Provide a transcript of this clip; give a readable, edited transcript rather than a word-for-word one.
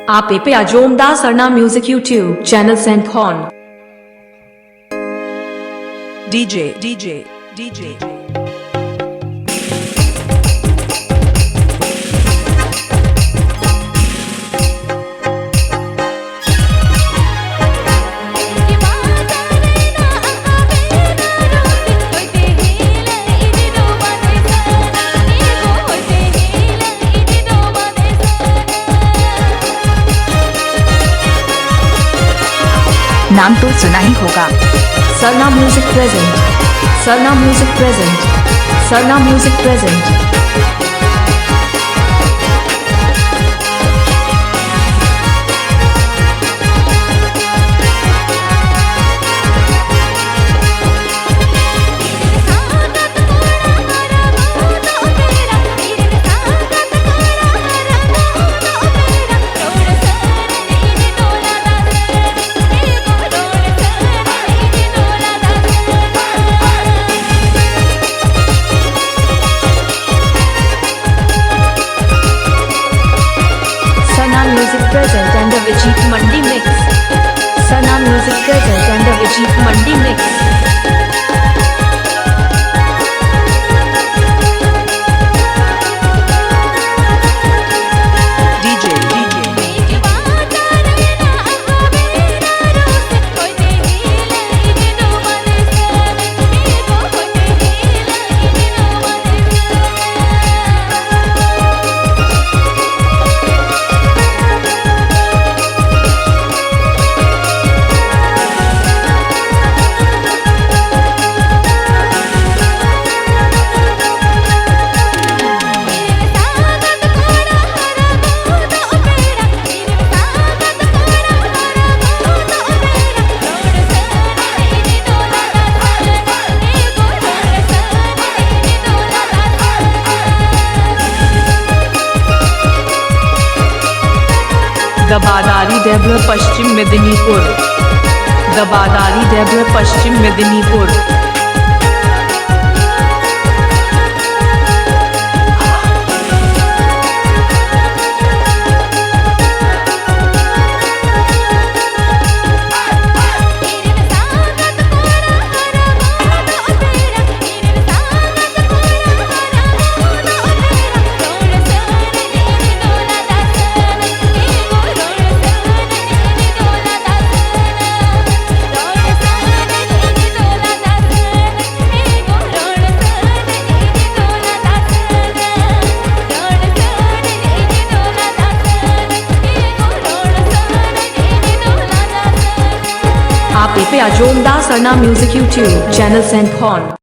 Aapeya Jomda Sarna Music YouTube channel Sankhon. DJ. नाम तो सुना ही होगा। Sarna Music present. Sarna Music present. Sarna Music present. Present and the Abhijit Mandi mix. Sarna Music present and the Abhijit Mandi mix. दबादारी देवरा पश्चिम मेदिनीपुर। दबादारी देवरा पश्चिम Medinipur. Aapeya Jomda Sarna Music YouTube channel Sankhon.